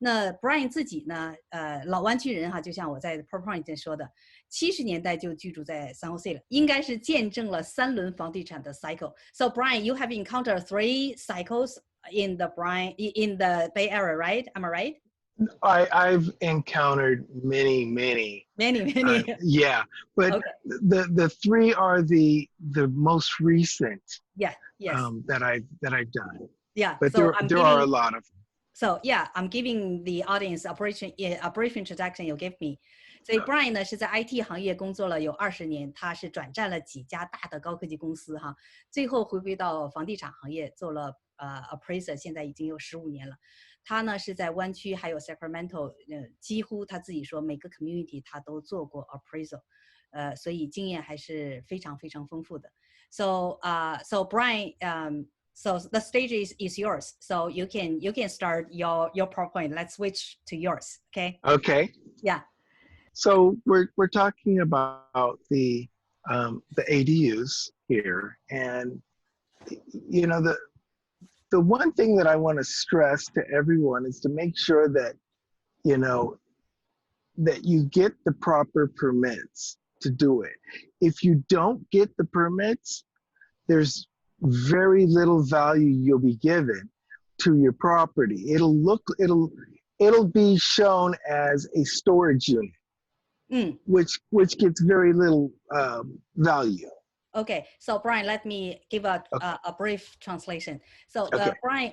那 Bryan 自己呢，老湾区人哈，就像我在 Property 说的，70年代就居住在San Jose了，应该是见证了3轮房地产的 cycle. So Bryan, you have encountered 3 cycles in the Bay Area, right? Am I right? I've encountered many. Yeah, but okay. the 3 are the most recent. Yes. That I've done. Yeah, but so there are a lot of them. So yeah, I'm giving the audience a brief introduction you gave me. 所以 Bryan 呢是在 IT 行业工作了有20年，他是转战了几家大的高科技公司哈，最后回归到房地产行业做了Appraiser， 现在已经有15年了。他呢是在湾区还有 Sacramento， 几乎他自己说每个 community 他都做过 Appraisal， 所以经验还是非常非常丰富的。So Bryan, so the stage is yours. So you can start your PowerPoint. Let's switch to yours. Okay. Okay. Yeah. So we're talking about the ADUs here, and you know the one thing that I want to stress to everyone is to make sure that that you get the proper permits to do it. If you don't get the permits, there's very little value you'll be given to your property. It'll be shown as a storage unit, which gets very little value. Okay, so Bryan, let me give a brief translation. So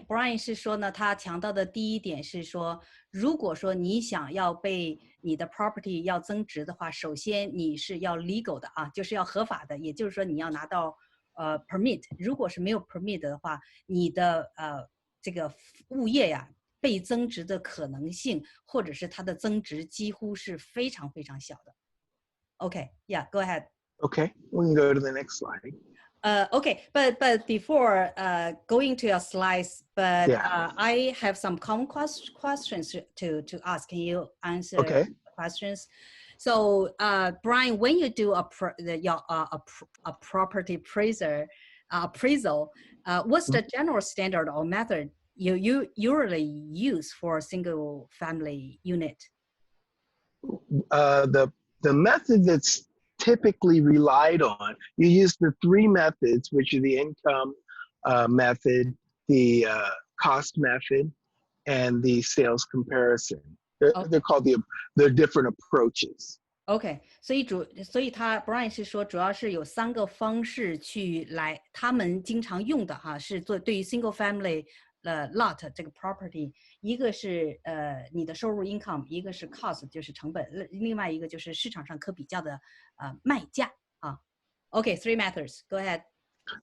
Bryan 是说呢，他强调的第一点是说，如果说你想要被你的 property 要增值的话，首先你是要 legal 的啊，就是要合法的，也就是说你要拿到permit。如果是没有 permit 的话，你的这个物业呀被增值的可能性，或者是它的增值几乎是非常非常小的。Okay, yeah, go ahead. Okay, we can go to the next slide. Okay, but before going to your slides, but yeah. I have some common questions to ask. Can you answer the questions? So, Bryan, when you do a property appraisal, what's the general standard or method you usually use for a single family unit? The method that's typically relied on, you use the 3 methods, which are the income method, the cost method, and the sales comparison. They're called the different approaches. Okay, 所以他 Bryan 是说，主要是有3个方式他们经常用的哈，是对于 single family lot 这个 property， 一个是你的收入 income， 一个是 cost 就是成本，另外一个就是市场上可比较的卖价啊。Okay, 3 methods. Go ahead.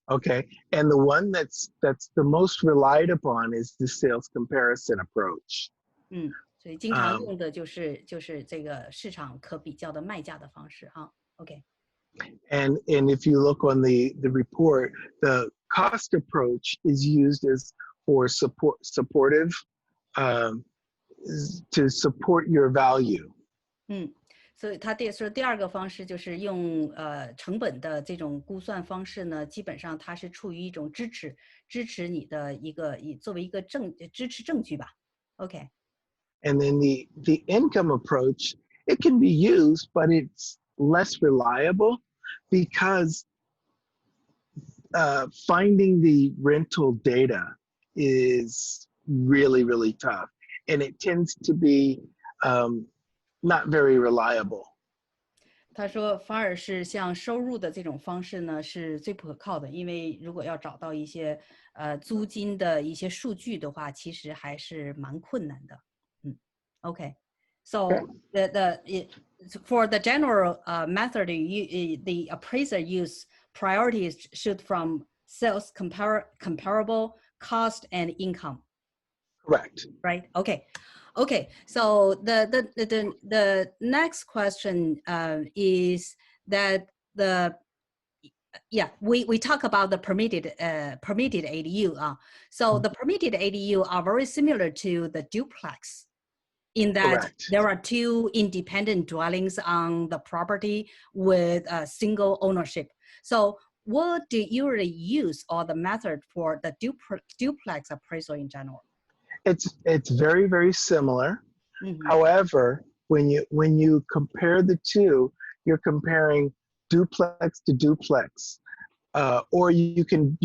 Okay, and the one that's the most relied upon is the sales comparison approach. 所以经常用的就是这个市场可比较的卖价的方式哈。Okay. And if you look on the report, the cost approach is used for supportive to support your value. 所以他说第2个方式就是用成本的这种估算方式呢，基本上它是处于一种支持你的作为一个支持证据吧。Okay. And then the income approach, it can be used, but it's less reliable because finding the rental data is really, really tough, and it tends to be not very reliable. 他说反而是像收入的这种方式呢是最不可靠的，因为如果要找到一些租金的一些数据的话，其实还是蛮困难的。Okay, so for the general method, the appraiser use priorities shoot from sales comparable, cost, and income. Correct. Right. Okay. So the next question is that we talk about the permitted ADU. So the permitted ADU are very similar to the duplex, in that Correct. There are 2 independent dwellings on the property with a single ownership. So what do you usually use or the method for the duplex appraisal in general? It's very, very similar. Mm-hmm. However, when you compare the two, you're comparing duplex to duplex, or you can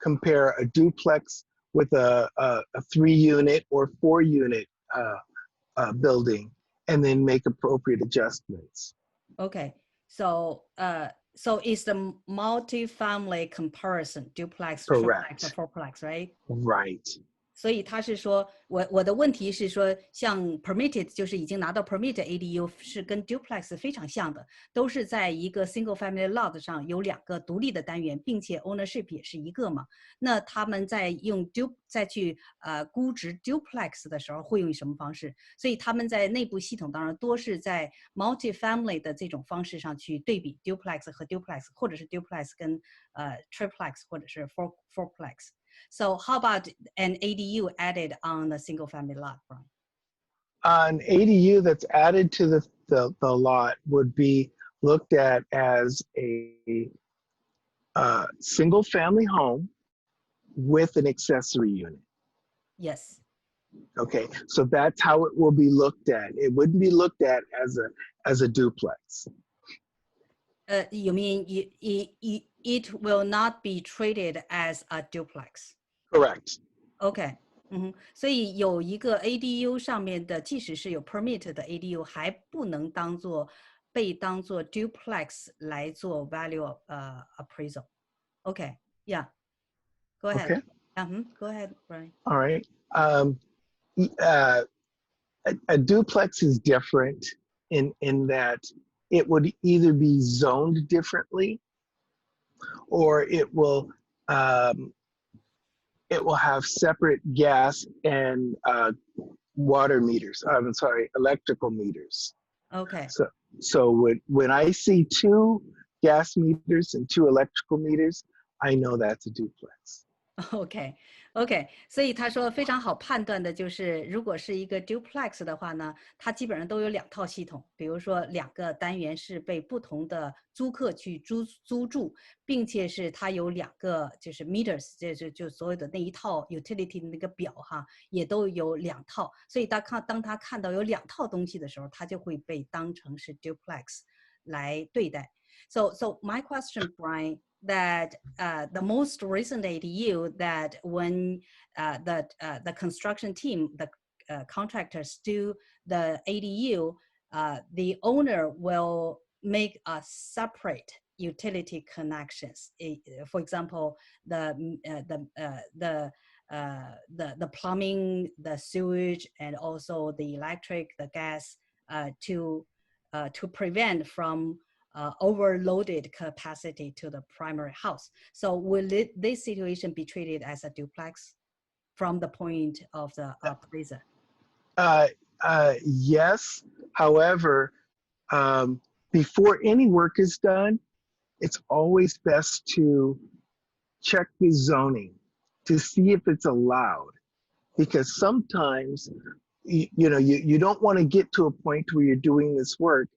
compare a duplex with a 3-unit or 4-unit building, and then make appropriate adjustments. Okay, so it's the multi-family comparison, duplex, Correct. triplex, or fourplex, right? Right. 所以他是说，我的问题是说，像 permitted 就是已经拿到 permit ADU 是跟 duplex 非常像的，都是在一个 single family lot 上有2个独立的单元，并且 ownership 也是一个嘛。那他们在用再去估值 duplex 的时候会用什么方式？所以他们在内部系统当中多是在 multi-family 的这种方式上去对比 duplex 和 duplex， 或者是 duplex 跟triplex 或者是 fourplex。So how about an ADU added on the single family lot, Bryan? An ADU that's added to the lot would be looked at as a single family home with an accessory unit. Yes. Okay, so that's how it will be looked at. It wouldn't be looked at as a duplex. You mean it will not be treated as a duplex? Correct. Okay. 所以有一个 ADU 上面的，即使是有 permit 的 ADU， 还不能被当作 duplex 来做 value appraisal. Okay. Yeah. Go ahead. Okay. Go ahead, Bryan. All right. A duplex is different in that it would either be zoned differently, or it will have separate gas and water meters. I'm sorry, electrical meters. Okay. So when I see 2 gas meters and 2 electrical meters, I know that's a duplex. OK， 所以他说非常好判断的就是，如果是一个 duplex 的话呢，它基本上都有2套系统，比如说2个单元是被不同的租客去租住，并且是它有2个就是 meters， 就所有的那一套 utility 的那个表哈，也都有2套，所以当他看到有2套东西的时候，他就会被当成是 duplex 来对待。So my question, Bryan, that the most recent ADU that when the construction team, the contractors do the ADU, the owner will make a separate utility connections. For example, the plumbing, the sewage, and also the electric, the gas, to prevent from overloaded capacity to the primary house. So will this situation be treated as a duplex from the point of the appraiser? Yes. However, before any work is done, it's always best to check the zoning to see if it's allowed, because sometimes you don't want to get to a point where you're doing this work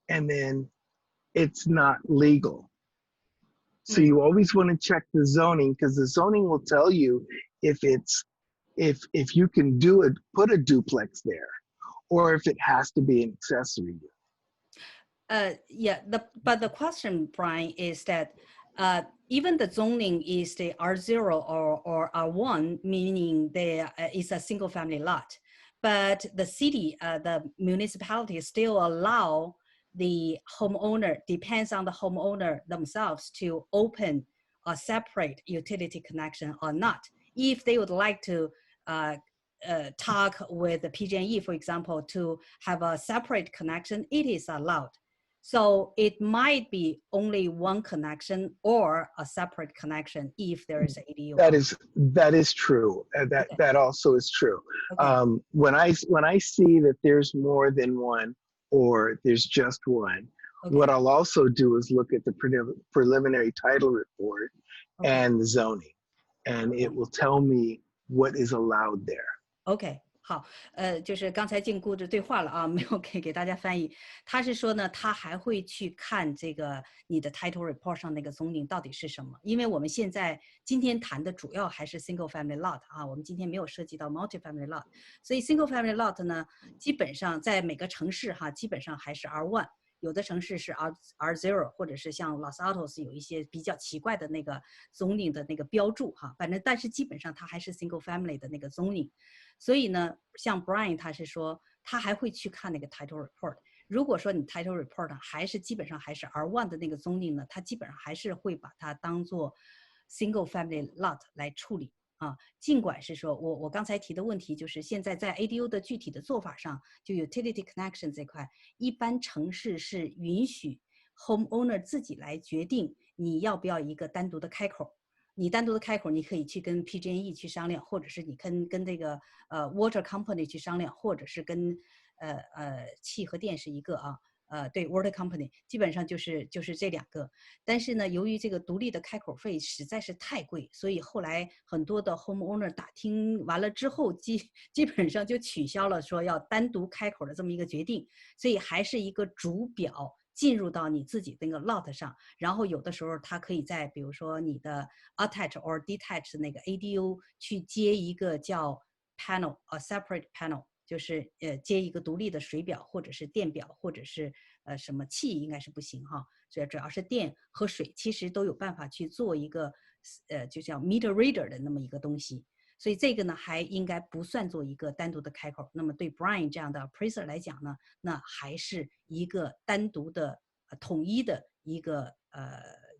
and then it's not legal. So you always want to check the zoning, because the zoning will tell you if you can put a duplex there, or if it has to be an accessory. But the question, Bryan, is that even the zoning is the R0 or R1, meaning there is a single family lot, but the city, the municipality still allow the homeowner, depends on the homeowner themselves, to open a separate utility connection or not. If they would like to talk with the PG&E, for example, to have a separate connection, it is allowed. So it might be only one connection or a separate connection if there is ADU. That is true. That also is true. Okay. When I see that there's more than one, or there's just one, okay, what I'll also do is look at the preliminary title report, okay, and the zoning, and it will tell me what is allowed there. Okay. 好，就是刚才进顾着对话了啊，没有给大家翻译。他是说呢，他还会去看这个你的 title report 上那个 zoning 到底是什么，因为我们今天谈的主要还是 single family lot 啊，我们今天没有涉及到 multi family lot， 所以 single family lot 呢，基本上在每个城市哈，基本上还是 R1。有的城市是 R0， 或者是像 Los Altos 有一些比较奇怪的那个 zoning 的那个标注哈，反正但是基本上它还是 single family 的那个 zoning， 所以呢，像 Bryan 他是说他还会去看那个 title report， 如果说你 title report 还是基本上还是 R1 的那个 zoning 呢，他基本上还是会把它当做 single family lot 来处理。尽管是说我刚才提的问题，就是现在在 ADU 的具体的做法上，就 utility connection 这块，一般城市是允许 homeowner 自己来决定你要不要一个单独的开口。你单独的开口，你可以去跟 PG&E 去商量，或者是你跟这个water company 去商量，或者是跟气和电是一个啊。对 water company 基本上就是这两个，但是呢，由于这个独立的开口费实在是太贵，所以后来很多的 homeowner 打听完了之后，基本上就取消了说要单独开口的这么一个决定，所以还是一个主表进入到你自己那个 lot 上，然后有的时候它可以在比如说你的 attached or detached 那个 ADU 去接一个叫 panel separate panel。就是接一个独立的水表或者是电表或者是什么气应该是不行哈，所以主要是电和水其实都有办法去做一个就叫 meter reader 的那么一个东西，所以这个呢还应该不算做一个单独的开口。那么对 Bryan 这样的 Appraiser 来讲呢，那还是一个单独的统一的一个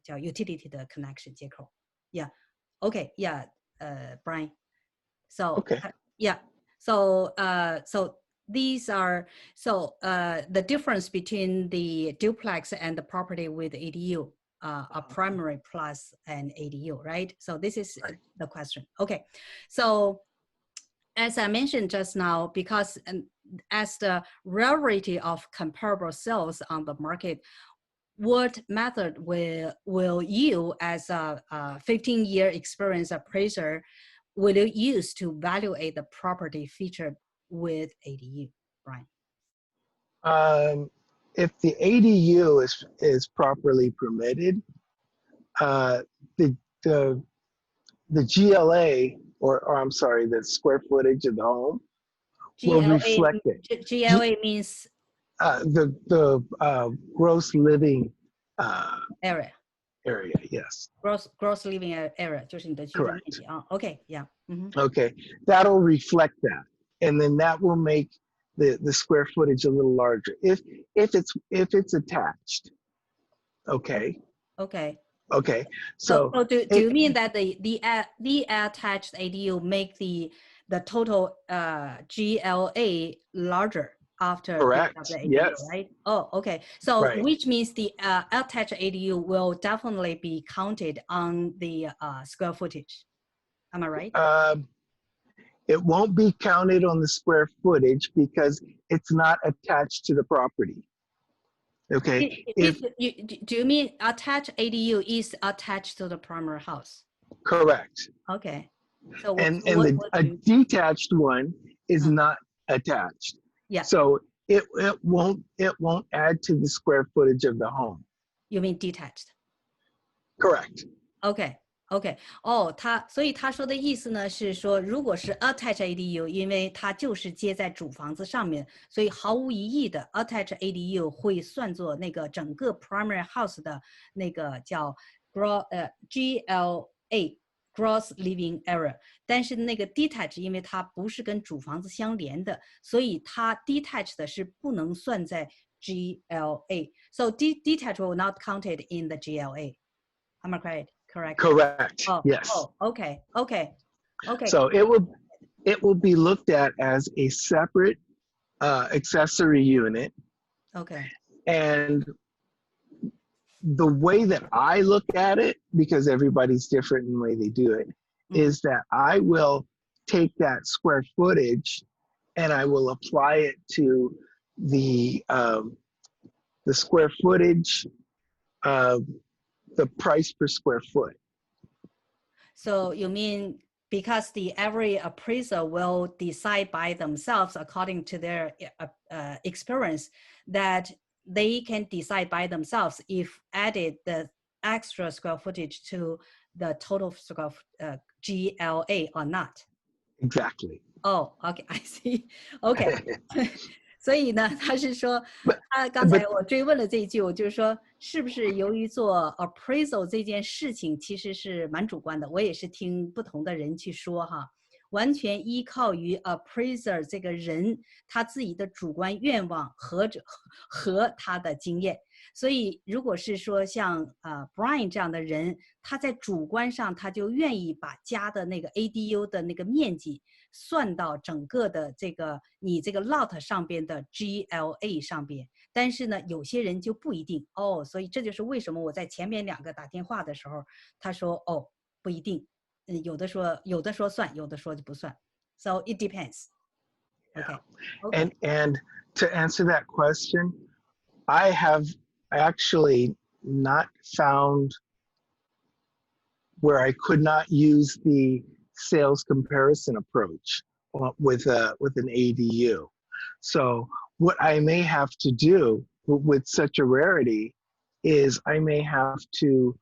叫 utility 的 connection 接口。Yeah, okay, yeah, Bryan. So Okay. Yeah. So these are the difference between the duplex and the property with ADU, a primary plus an ADU, right? So this is the question. Okay, so as I mentioned just now, because as the rarity of comparable sales on the market, what method will you, as a 15-year experience appraiser, will you use to evaluate the property featured with ADU, Bryan? If the ADU is properly permitted, the GLA or I'm sorry, the square footage of the home will reflect it. GLA means the gross living area. Area, yes. Gross living area 就是你的居住面积啊。Okay, yeah. Okay, that'll reflect that, and then that will make the square footage a little larger if it's attached. Okay. Okay. Okay. So do you mean that the attached ADU make the total GLA larger after correct? The ADU, yes. Right. Oh, okay. So right. Which means the attached ADU will definitely be counted on the square footage. Am I right? It won't be counted on the square footage because it's not attached to the property. Okay. Do you mean attached ADU is attached to the primary house? Correct. Okay. So a detached one is not attached. Yeah. So it won't add to the square footage of the home. You mean detached? Correct. Okay. OK， 所以他说的意思呢是说，如果是 attached ADU， 因为它就是接在主房子上面，所以毫无疑义的 attached ADU 会算作那个整个 primary house 的那个叫GLA gross living area。但是那个 detached 因为它不是跟主房子相连的，所以它 detached 的是不能算在 GLA。So detached will not counted in the GLA. Am I correct? Correct. Yes. Okay. So it will be looked at as a separate accessory unit. Okay. And the way that I look at it, because everybody's different in the way they do it, is that I will take that square footage and I will apply it to the square footage of the price per square foot. So you mean because the every appraiser will decide by themselves according to their experience that they can decide by themselves if added the extra square footage to the total square GLA or not. Exactly. Oh, okay, I see. Okay. 所以呢，他是说， But- 他刚才我追问了这一句，我就是说，是不是由于做 appraisal 这件事情其实是蛮主观的，我也是听不同的人去说哈，完全依靠于 appraiser 这个人他自己的主观愿望和他的经验。所以如果是说像Bryan 这样的人，他在主观上他就愿意把家的那个 ADU 的那个面积算到整个的这个你这个 lot 上边的 GLA 上边，但是呢有些人就不一定哦，所以这就是为什么我在前面2个打电话的时候他说哦不一定，有的说算，有的说就不算， so it depends. Yeah. Okay. And to answer that question, I actually not found where I could not use the sales comparison approach with an ADU. So what I may have to do with such a rarity is I may have to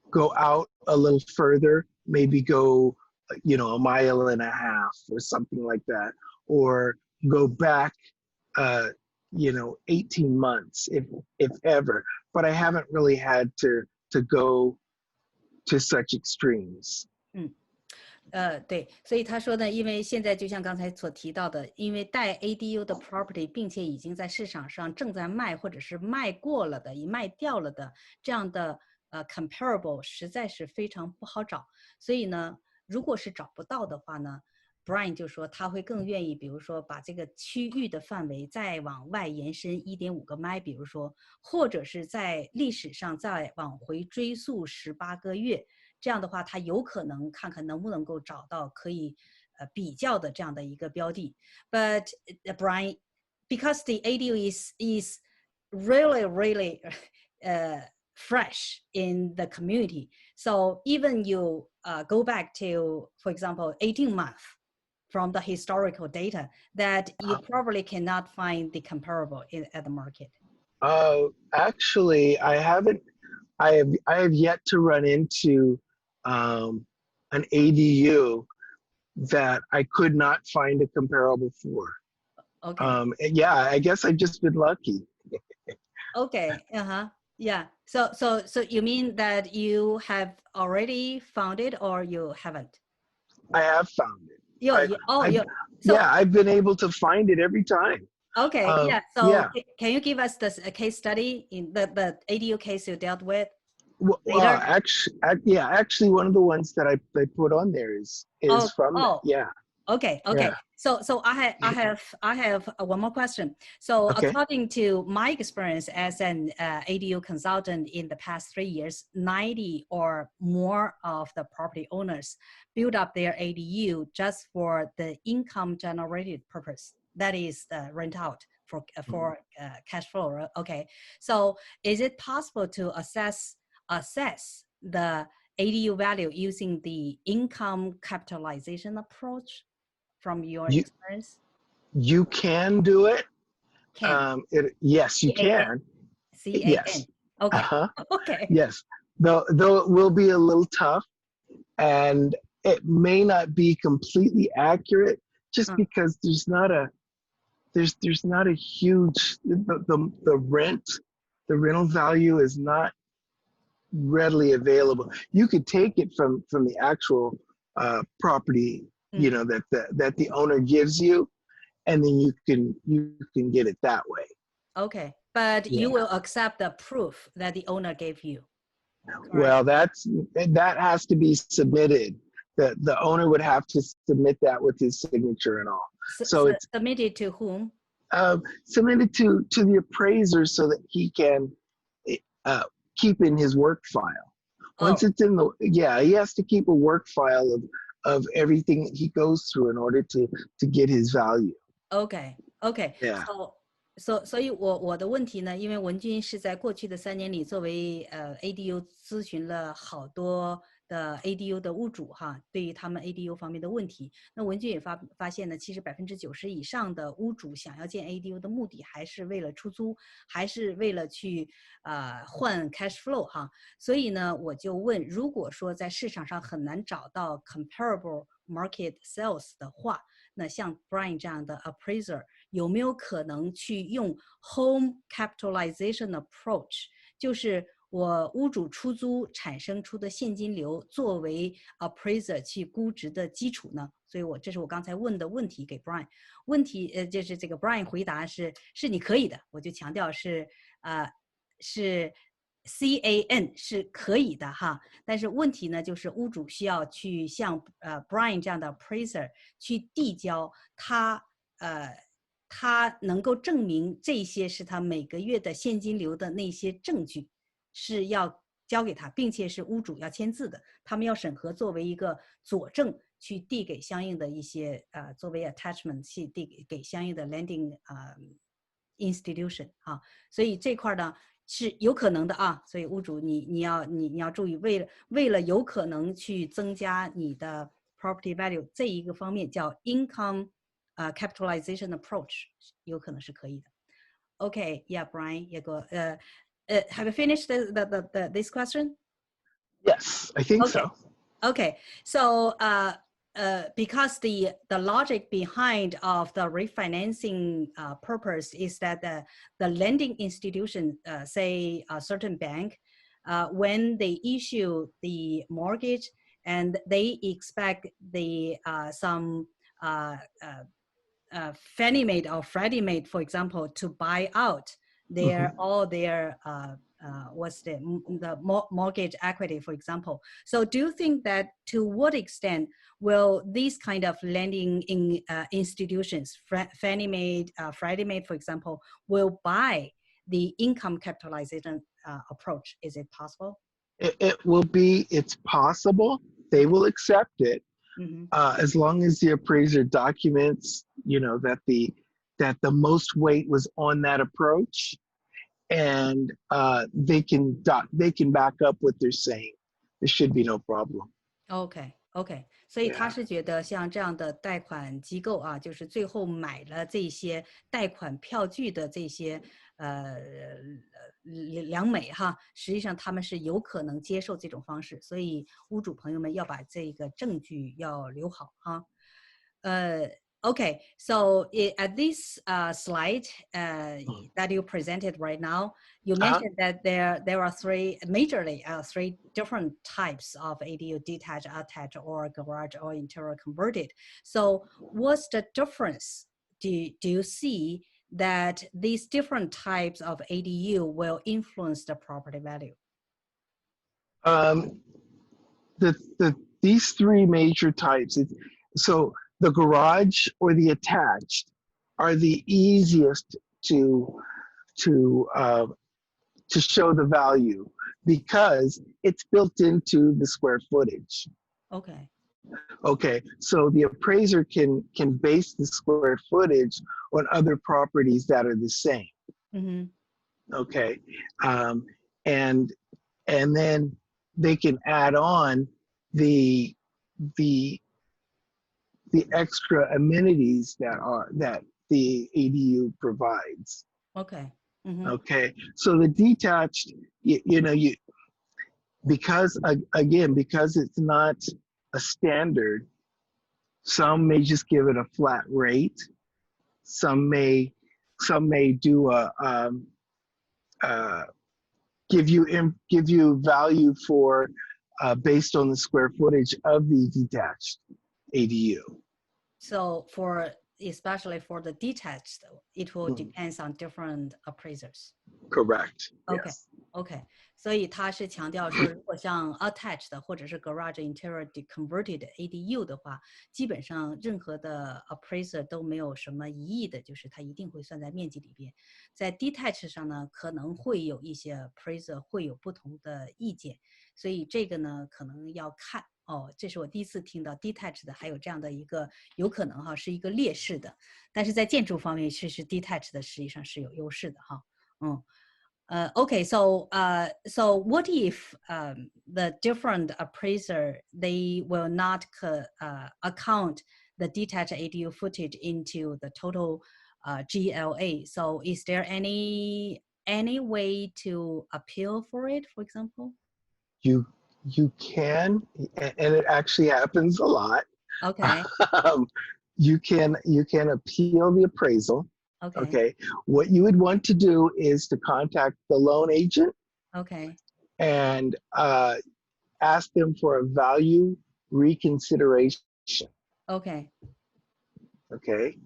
go out a little further, maybe go, you know, 1.5 miles or something like that, or go back, you know, 18 months if ever. But I haven't really had to go to such extremes. 对，所以他说呢，因为现在就像刚才所提到的，因为带 ADU 的 property 并且已经在市场上正在卖或者是卖过了的，已卖掉了的这样的comparable 实在是非常不好找。所以呢，如果是找不到的话呢， Bryan 就说他会更愿意比如说把这个区域的范围再往外延伸 1.5 个 mile， 比如说或者是在历史上再往回追溯18个月，这样的话他有可能看看能不能够找到可以比较的这样的一个标的。 But Bryan, because the ADU is really fresh in the community, so even you go back to, for example, 18 months from the historical data, that you probably cannot find the comparable at the market. Actually, I have yet to run into an ADU that I could not find a comparable for. Okay. Yeah, I guess I've just been lucky. Okay. Yeah. So you mean that you have already found it or you haven't? I have found it. So, yeah, I've been able to find it every time. Okay. Yeah. So yeah. Can you give us a case study in the ADU case you dealt with? Well, actually, one of the ones that I put on there is from that. Yeah. Okay. Yeah. So I have one more question. So Okay. according to my experience as an ADU consultant in the past 3 years, 90 or more of the property owners build up their ADU just for the income generated purpose. That is the rent out for cash flow. Right? Okay. So is it possible to assess the ADU value using the income capitalization approach from your experience? You can do it. Can. Yes, you can. C-A-N. Yes. Okay. Okay. Yes. Though it will be a little tough, and it may not be completely accurate, just because there's not a huge the rental value is not readily available. You could take it from the actual property, you know, that the owner gives you, and then you can get it that way. Okay, but you will accept the proof that the owner gave you. Correct? Well, that has to be submitted. The owner would have to submit that with his signature and all. So it's submitted to whom? Submitted to the appraiser so that he can keep in his work file. Once it's in he has to keep a work file of everything that he goes through in order to get his value. Okay. Yeah.所以我的问题呢，因为文君是在过去的3年里作为ADU咨询了好多的 ADU 的屋主哈，对于他们 ADU 方面的问题，那文君也发现呢，其实90%以上的屋主想要建 ADU 的目的还是为了出租，还是为了去换 cash flow 哈。所以呢，我就问，如果说在市场上很难找到 comparable market sales 的话，那像 Bryan 这样的 Appraiser 有没有可能去用 home capitalization approach， 就是我屋主出租产生出的现金流作为 Appraiser 去估值的基础呢？所以这是我刚才问的问题给 Bryan， 问题就是这个 Bryan 回答是你可以的，我就强调是CAN 是可以的哈，但是问题呢，就是屋主需要去向Bryan 这样的 Appraiser 去递交他能够证明这些是他每个月的现金流的那些证据，是要交给他，并且是屋主要签字的，他们要审核作为一个佐证去递给相应的一些作为 attachment 去递给相应的 lending institution 啊，所以这块呢是有可能的啊，所以屋主你要注意，为了有可能去增加你的 property value 这一个方面叫 income capitalization approach 有可能是可以的。Okay, yeah, Bryan, you go. Have you finished this question? Yes, I think so. Okay, so because the logic behind of the refinancing purpose is that the lending institution, say a certain bank, when they issue the mortgage and they expect some Fannie Mae or Freddie Mae, for example, to buy out all their what's the mortgage equity, for example. So do you think that to what extent will these kind of lending institutions, Fannie Mae, Freddie Mae, for example, will buy the income capitalization approach? Is it possible? It's possible. They will accept it. As long as the appraiser documents, that the most weight was on that approach, and they can back up what they're saying. There should be no problem. Okay. 所以他是觉得像这样的贷款机构啊，就是最后买了这些贷款票据的这些良美哈，实际上他们是有可能接受这种方式，所以屋主朋友们要把这个证据要留好哈。Okay, so at this slide that you presented right now, you mentioned that there are three different types of ADU: detached, attached, or garage, or interior converted. So what's the difference? Do you see that these different types of ADU will influence the property value? These three major types. So the garage or the attached are the easiest to show the value because it's built into the square footage. Okay, so the appraiser can base the square footage on other properties that are the same. Okay, and then they can add on the extra amenities that the ADU provides. Okay. Okay, so the detached, because it's not a standard, some may just give it a flat rate. Some may do give you value for based on the square footage of the detached ADU. So especially for the detached, it will depends on different appraisers. Correct. Okay. 所以他是强调说，如果像 attached 或者是 garage interior converted ADU 的话，基本上任何的 appraiser 都没有什么异议的，就是它一定会算在面积里边。在 detached 上呢，可能会有一些 appraiser 会有不同的意见，所以这个呢可能要看。这是我第一次听到 detached 的还有这样的一个有可能哈是一个劣势的，但是在建筑方面其实 detached 的实际上是有优势的哈。Okay, so what if the different appraiser, they will not account the detached ADU footage into the total GLA. So is there any way to appeal for it, for example? You can, and it actually happens a lot. Okay. You can appeal the appraisal. Okay. Okay. What you would want to do is to contact the loan agent. Okay. And ask them for a value reconsideration. Okay. Okay.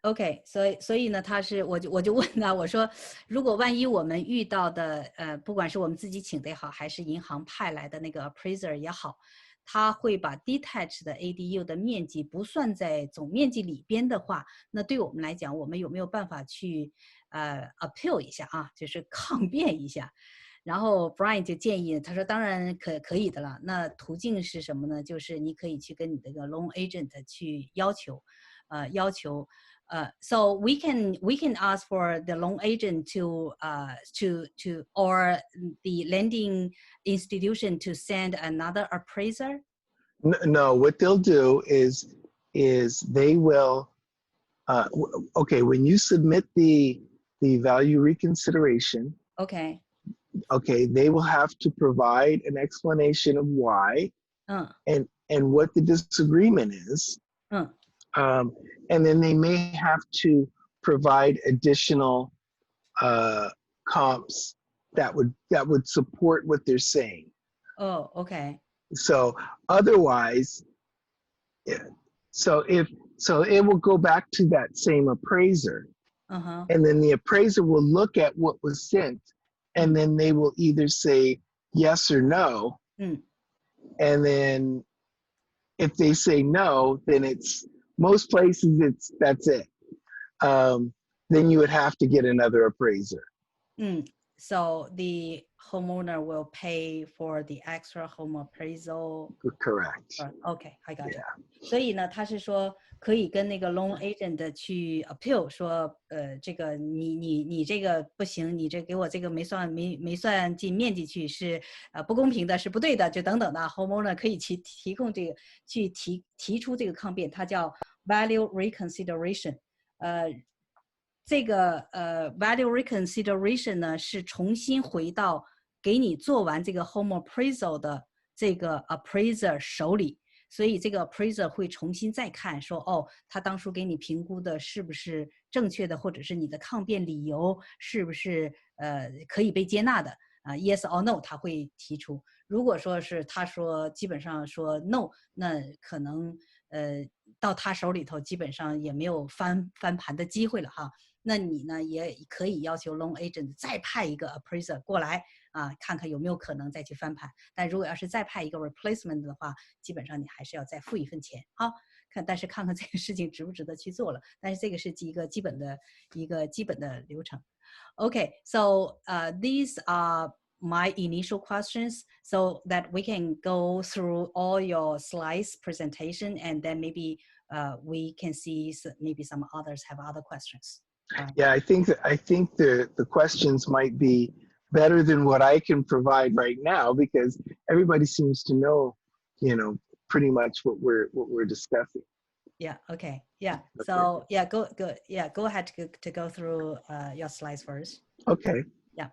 OK， 所以呢，我就问他，我说，如果万一我们遇到的不管是我们自己请的也好，还是银行派来的那个 appraiser 也好，他会把 detached 的 ADU 的面积不算在总面积里边的话，那对我们来讲，我们有没有办法去appeal 一下啊，就是抗辩一下？然后 Bryan 就建议，他说当然可以的了。那途径是什么呢？就是你可以去跟你这个 loan agent 去要求。So we can ask for the loan agent to or the lending institution to send another appraiser. No, what they'll do is they will. Okay, when you submit the value reconsideration. Okay. Okay, they will have to provide an explanation of why and what the disagreement is. And then they may have to provide additional comps that would support what they're saying. Oh, okay. So otherwise, so it will go back to that same appraiser, and then the appraiser will look at what was sent, and then they will either say yes or no, and then if they say no, then most places that's it. Then you would have to get another appraiser. So the homeowner will pay for the extra home appraisal. Correct. Okay, I got it. Yeah. 所以呢，他是说可以跟那个 loan agent 去 appeal 说，这个你这个不行，你这给我这个没算进面积去是不公平的，是不对的，就等等的。homeowner 可以提供这个去提出这个抗辩，它叫 value reconsideration。这个value reconsideration 呢是重新回到给你做完这个 home appraisal 的这个 appraiser 手里，所以这个 appraiser 会重新再看说，哦，他当初给你评估的是不是正确的，或者是你的抗辩理由是不是可以被接纳的yes or no 他会提出。如果说是他说基本上说 no， 那可能到他手里头基本上也没有翻盘的机会了哈。那你呢也可以要求 loan agent 再派一个 appraiser 过来看看有没有可能再去翻盘。但如果要是再派一个 replacement 的话，基本上你还是要再付一份钱但是看看这个事情值不值得去做了。但是这个是一个基本的流程。Okay, so these are my initial questions so that we can go through all your slides presentation and then maybe we can see maybe some others have other questions. Yeah, I think the questions might be better than what I can provide right now because everybody seems to know, pretty much what we're discussing. Yeah. Okay. Yeah. So yeah, go ahead to go through your slides first. Okay. Yeah.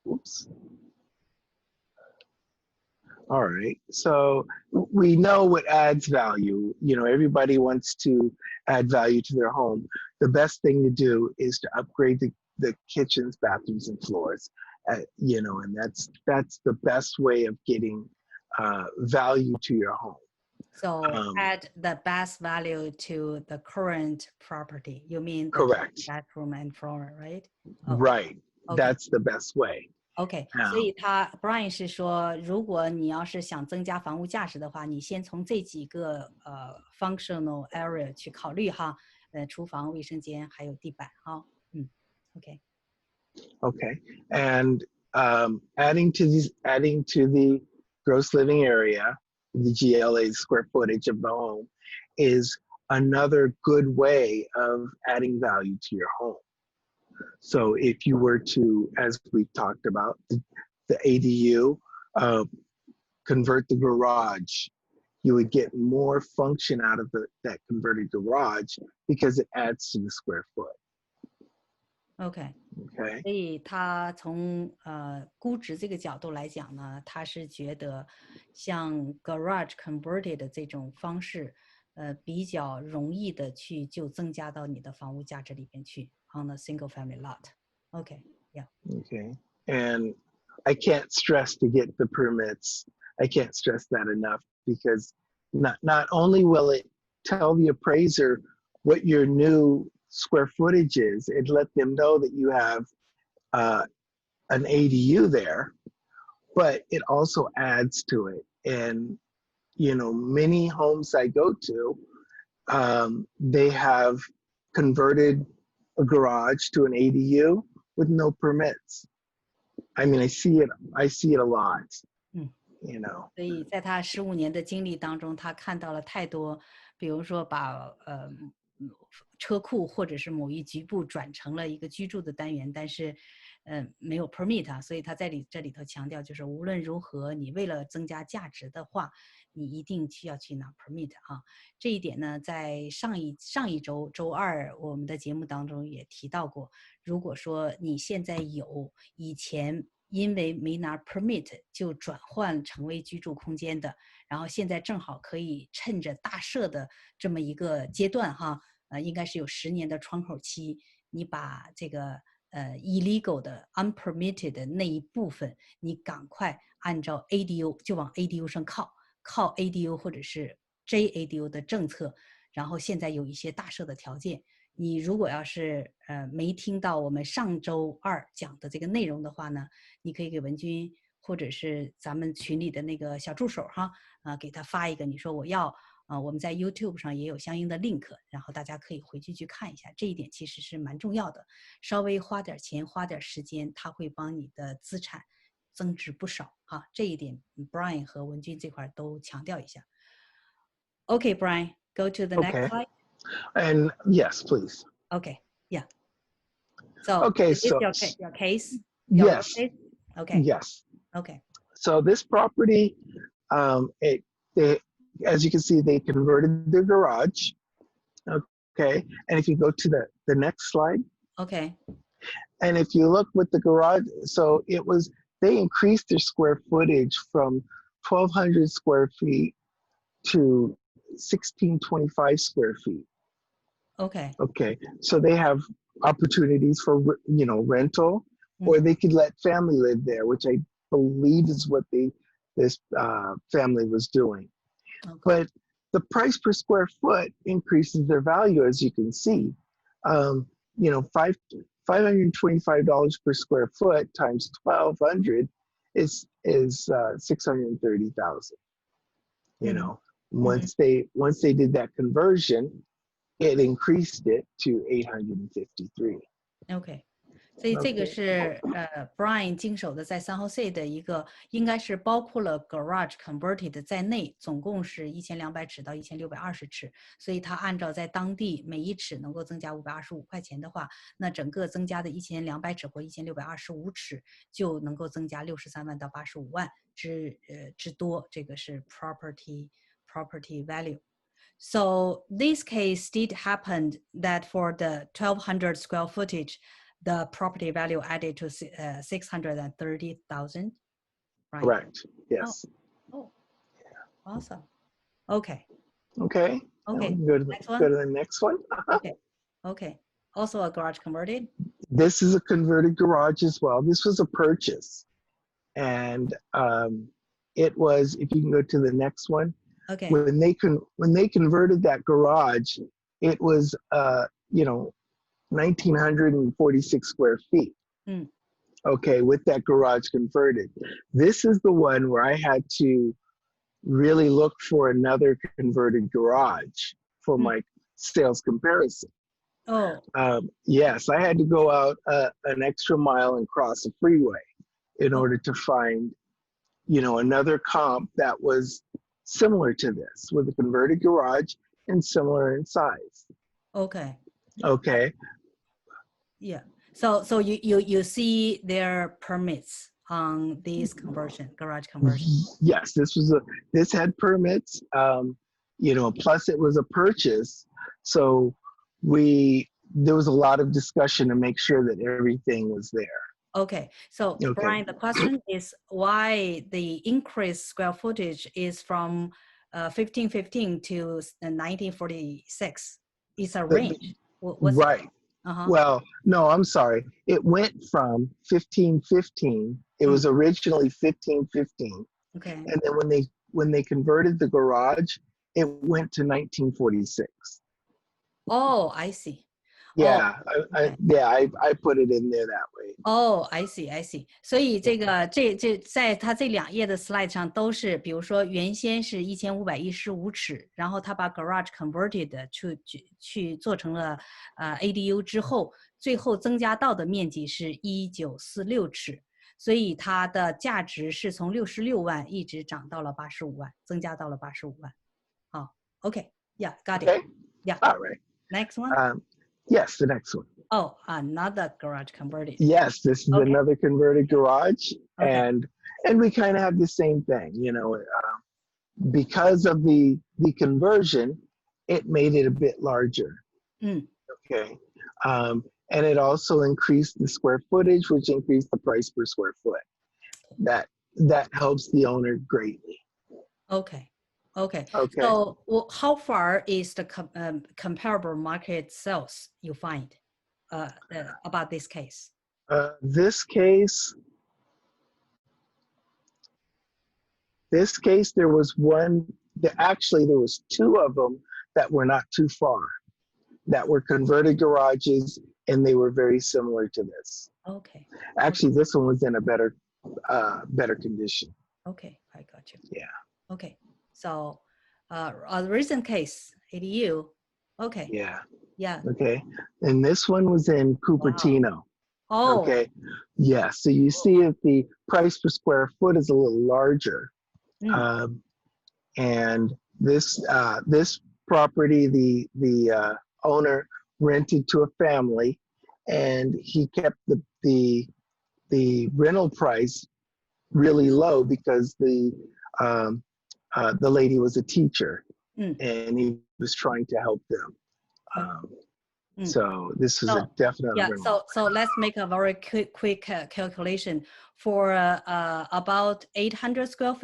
Oops. All right. So we know what adds value. Everybody wants to add value to their home. The best thing to do is to upgrade the kitchens, bathrooms, and floors. And that's the best way of getting value to your home. So add the best value to the current property. You mean the correct bathroom and floor, right? Right. Okay. That's the best way. OK， 所以Bryan 是说，如果你要是想增加房屋价值的话，你先从这几个functional area 去考虑哈，厨房、卫生间还有地板OK. Okay, and adding to the gross living area, the GLA square footage of the home, is another good way of adding value to your home. So if you were to, as we've talked about, the ADU, convert the garage, you would get more function out of that converted garage because it adds to the square foot. OK， Okay. 所以他从估值这个角度来讲呢，他是觉得像 garage converted 的这种方式，比较容易的去就增加到你的房屋价值里边去 on a single family lot. OK, yeah. Okay. And I can't stress to get the permits. I can't stress that enough because not only will it tell the appraiser what your new square footage is, it let them know that you have an ADU there, but it also adds to it. And, you know, many homes I go to, they have converted a garage to an ADU with no permits. I mean, I see it a lot. You know. 所以在他15年的经历当中，他看到了太多，比如说把车库或者是某一局部转成了一个居住的单元，但是没有 permit， 所以他在这里头强调，就是无论如何，你为了增加价值的话，你一定需要去拿 permit 啊。这一点呢，在上一周周二我们的节目当中也提到过，如果说你现在有以前因为没拿 permit 就转换成为居住空间的，然后现在正好可以趁着大赦的这么一个阶段哈，应该是有10年的窗口期，你把这个illegal 的 unpermitted 的那一部分，你赶快按照 ADU 就往 ADU 上靠 ADU 或者是 JADU 的政策，然后现在有一些大赦的条件。你如果要是没听到我们上周二讲的这个内容的话呢，你可以给文君或者是咱们群里的那个小助手哈，给他发一个，你说我要我们在 YouTube 上也有相应的 link， 然后大家可以回去看一下，这一点其实是蛮重要的，稍微花点钱花点时间，它会帮你的资产增值不少哈，这一点 Bryan 和文君这块都强调一下。Okay, Bryan, go to the next slide. And yes, please. Okay, yeah. So, okay, is so your case? Yes. Case? Okay. Yes. Okay. So this property, as you can see, they converted their garage. Okay, and if you go to the next slide. Okay. And if you look with the garage, so they increased their square footage from 1,200 square feet to 1,625 square feet. Okay. Okay, so they have opportunities for, you know, rental, or they could let family live there, which I believe is what this family was doing. Okay. But the price per square foot increases their value, as you can see. You know, $525 per square foot times 1,200 is 630,000. You know, once they did that conversion, it increased it to 853. Okay. 所以这个是Bryan 经手的在San Jose的一个，应该是包括了 garage converted 在内，总共是1200尺到1620尺，所以他按照在当地每一尺能够增加525块钱的话，那整个增加的1200尺或1625尺就能够增加63万到85万之多，这个是 property value. So this case did happen that for the 1,200 square footage, the property value added to 630,000, right? Correct. Yes. Oh. Awesome. Okay. Okay. Okay. Go to the next one. Okay. Okay. Also a garage converted? This is a converted garage as well. This was a purchase. And it was, if you can go to the next one. Okay. When they converted that garage, it was, you know, 1,946 square feet. Okay, with that garage converted. This is the one where I had to really look for another converted garage for my sales comparison. Oh. Yes, I had to go out an extra mile and cross a freeway in order to find, you know, another comp that was similar to this with a converted garage and similar in size. Okay. Okay. Yeah. So you see their permits on these garage conversion. Yes, this had permits. You know, plus it was a purchase, so there was a lot of discussion to make sure that everything was there. Okay, so Okay. Bryan, the question is why the increased square footage is from 1515 to 1946? It's a range. What's Right. Well, no, I'm sorry. It went from 1515. It was originally 1515. Okay. And then when they converted the garage, it went to 1946. Oh, I see. Yeah, okay. I put it in there that way. Oh, I see. 所以这在它这2页的 slide 上都是，比如说原先是1515尺，然后他把 garage converted 去做成了ADU 之后，最后增加到的面积是1946尺，所以它的价值是从66万一直涨到了85万，增加到了85万。好 ，OK， yeah, got it. Okay. Yeah. All right. Next one. Yes, the next one. Oh, another garage converted. Yes, this is another converted garage, Okay. and we kind of have the same thing, you know, because of the conversion, it made it a bit larger. Okay, and it also increased the square footage, which increased the price per square foot. That helps the owner greatly. Okay. So how far is the comparable market sales you find about this case? This case, there was there was 2 of them that were not too far, that were converted garages, and they were very similar to this. Okay. Actually, this one was in a better condition. Okay, I got you. Yeah. Okay, so a recent case, ADU. Okay. Yeah. Okay, and this one was in Cupertino. Wow. Oh. Okay. Yeah. So you see that the price per square foot is a little larger, and this property, the owner rented to a family, and he kept the rental price really low because the lady was a teacher, and he was trying to help them. So this is a definite rental. So let's make a very quick calculation for about 800 square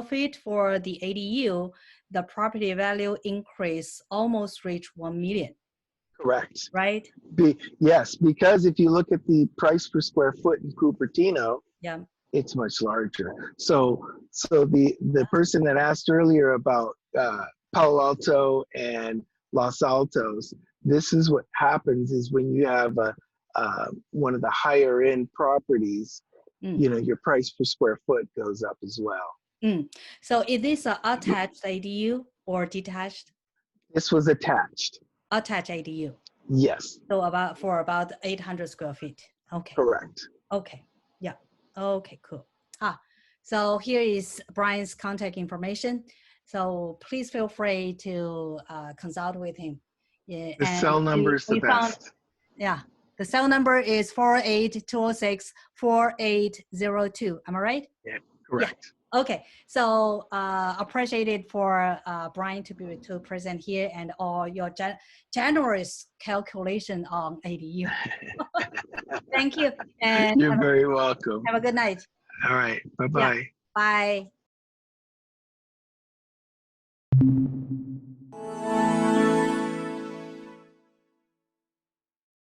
feet for the ADU. The property value increase almost reach 1 million. Correct. Right? Yes, because if you look at the price per square foot in Cupertino, it's much larger. So the person that asked earlier about Palo Alto and Los Altos, this is what happens is when you have one of the higher end properties, you know, your price per square foot goes up as well. So is this an attached ADU or detached? This was attached. Attached ADU. Yes. So for about 800 square feet. Okay. Correct. Okay. Yeah. Okay, cool. So here is Bryan's contact information. So please feel free to consult with him. Yeah, the cell number is the best. The cell number is 48206-4802. Am I right? Yeah, correct. Yeah. Okay, so appreciate it for Bryan to be able to present here and all your generous calculation on ADU. Thank you. And you're very welcome. Have a good night. All right. Bye-bye. Yeah. Bye.